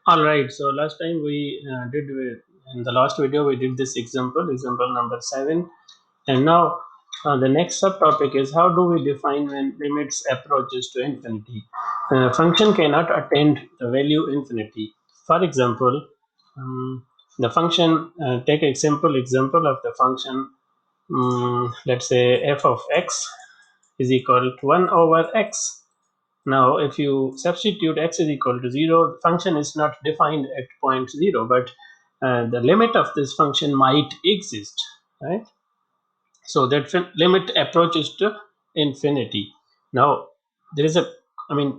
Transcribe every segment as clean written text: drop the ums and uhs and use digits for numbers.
All right. So last time in the last video we did this example number 7, and now the next subtopic is how do we define when limits approaches to infinity. Function cannot attain the value infinity. For example, the function take a simple example of the function. Let's say f of x is equal to 1 over x. Now, if you substitute x is equal to 0, the function is not defined at point 0, but the limit of this function might exist, right? So that limit approaches to infinity. Now, there is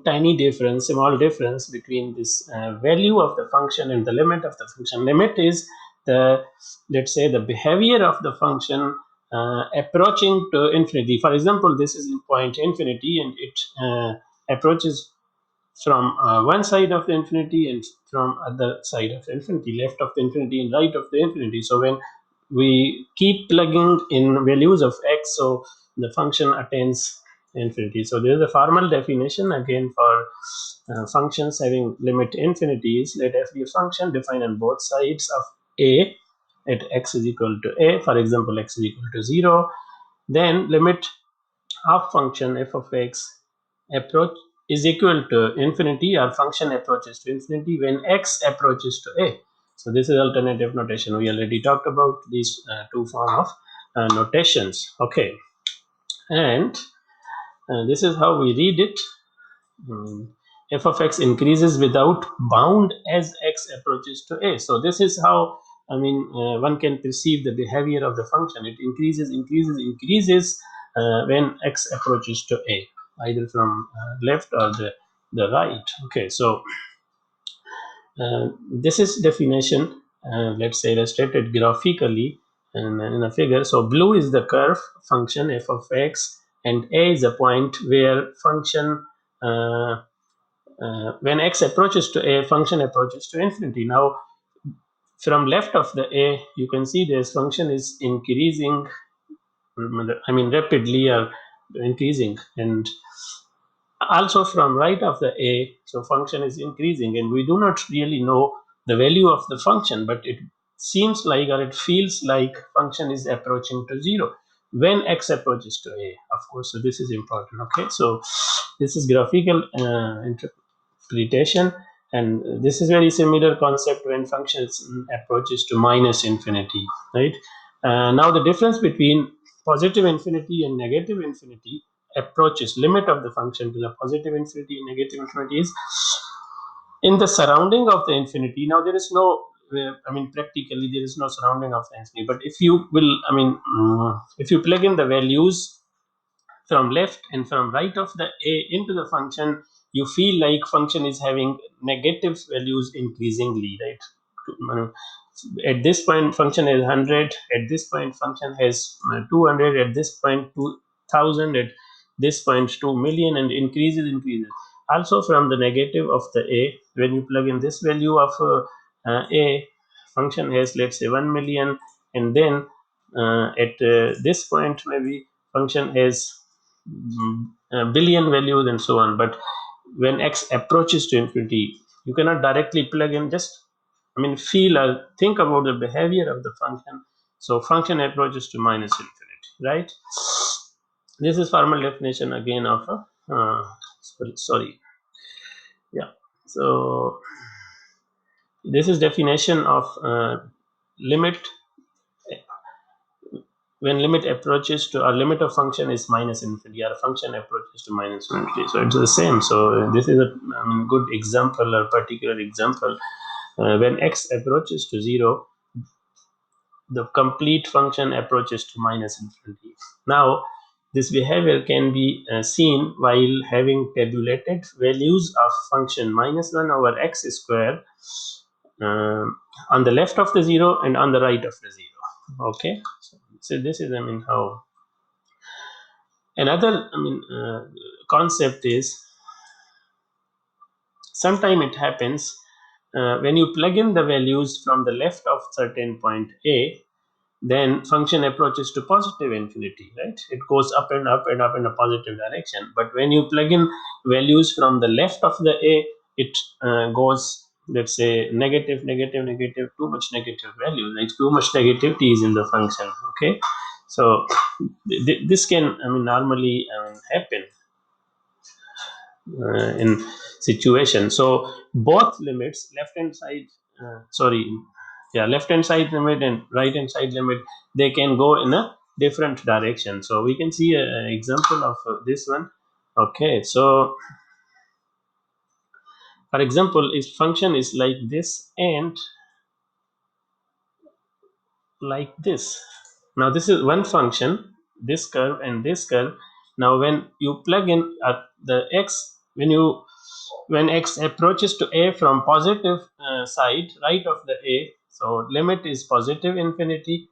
tiny difference, small difference between this value of the function and the limit of the function. Limit is the, let's say, the behavior of the function approaching to infinity. For example, this is in point infinity, and it approaches from one side of the infinity and from other side of the infinity, left of the infinity and right of the infinity. So when we keep plugging in values of x, so the function attains infinity. So there is a formal definition again for functions having limit infinity is let f be a function defined on both sides of a at x is equal to a. For example, x is equal to 0, then limit of function f of x approach is equal to infinity, or function approaches to infinity when x approaches to a. So this is alternative notation. We already talked about these two form of notations. Okay, and this is how we read it. F of x increases without bound as x approaches to a. So this is how one can perceive the behavior of the function. It increases when x approaches to a, either from left or the right. Okay, so this is definition, let's say illustrated graphically in a figure. So blue is the curve function f of x, and a is a point where function when x approaches to a, function approaches to infinity. Now, from left of the a, you can see this function is increasing, rapidly or increasing, and also from right of the a, so function is increasing, and we do not really know the value of the function, but it seems like, or it feels like, function is approaching to 0 when x approaches to a, of course. So this is important. Okay, so this is graphical interpretation, and this is very similar concept when functions approaches to minus infinity, right? Now the difference between positive infinity and negative infinity approaches, limit of the function to the positive infinity and negative infinity, is in the surrounding of the infinity. Now there is no practically there is no surrounding of the infinity, but if you will, if you plug in the values from left and from right of the a into the function, you feel like function is having negative values increasingly, right? At this point function is 100, at this point function has 200, at this point 2000, at this point 2 million, and increases. Also from the negative of the a, when you plug in this value of a, function has, let's say, 1 million, and then at this point maybe function has a billion values and so on. But when x approaches to infinity, you cannot directly plug in, just feel or think about the behavior of the function. So function approaches to minus infinity, right? This is formal definition again of a sorry, yeah. So this is definition of limit when limit approaches to, or limit of function is minus infinity, or function approaches to minus infinity. So it's the same. So this is a good example, or particular example. When x approaches to 0, the complete function approaches to minus infinity. Now, this behavior can be seen while having tabulated values of function minus 1 over x square on the left of the 0 and on the right of the 0. Okay, so this is how another concept is, sometime it happens when you plug in the values from the left of certain point a, then function approaches to positive infinity, right? It goes up and up and up in a positive direction. But when you plug in values from the left of the a, it goes let's say negative, negative, negative, too much negative value, like too much negativity is in the function. Okay, so this can, I mean, normally happen in situation. So both limits, left hand side, sorry, yeah, left hand side limit and right hand side limit, they can go in a different direction. So we can see an example of this one. Okay, so for example, if function is like this and like this. Now this is one function, this curve and this curve. Now when you plug in the x, when x approaches to a from positive side, right of the a, so limit is positive infinity.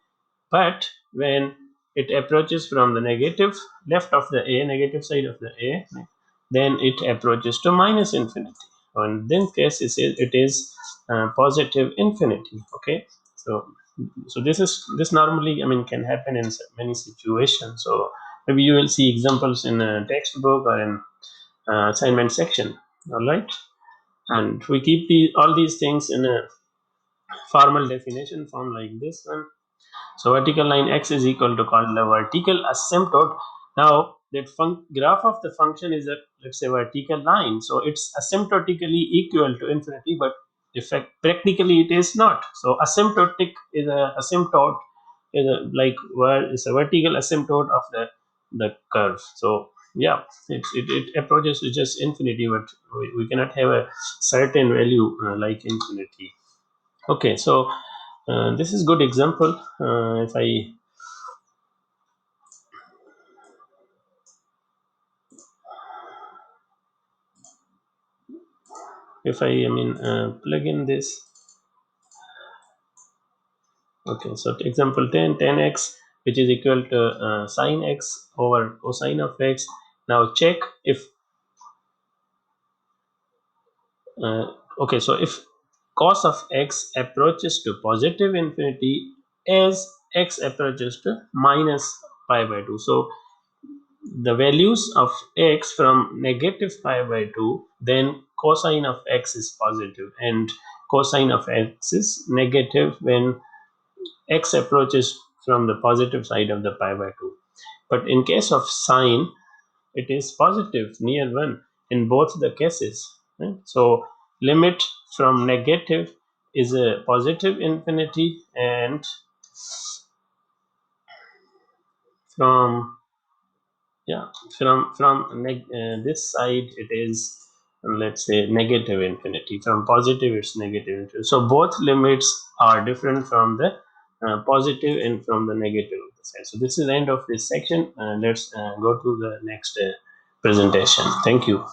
But when it approaches from the negative, left of the a, negative side of the a, then it approaches to minus infinity. In this case, it is positive infinity. Okay, so this normally, I mean, can happen in many situations. So maybe you will see examples in a textbook or in assignment section. All right, and we keep all these things in a formal definition form like this one. So vertical line x is equal to called the vertical asymptote. Now that graph of the function is a, let's say, vertical line, so it's asymptotically equal to infinity, but effect practically it is not. So asymptotic is a asymptote is a, like where is a vertical asymptote of the curve. So yeah, it approaches to just infinity, but we cannot have a certain value like infinity. Okay, so this is good example. If I mean plug in this. Okay, so example 10, 10x, which is equal to sine x over cosine of x. Now check if okay, so if cos of x approaches to positive infinity as x approaches to minus pi by 2. So the values of x from negative pi by 2, then cosine of x is positive and cosine of x is negative when x approaches from the positive side of the pi by 2. But in case of sine, it is positive near 1 in both the cases. Right? So limit from negative is a positive infinity, and from yeah, this side it is, let's say, negative infinity. From positive it's negative infinity. So both limits are different from the positive and from the negative of the side. So this is the end of this section. Let's go to the next presentation. Thank you.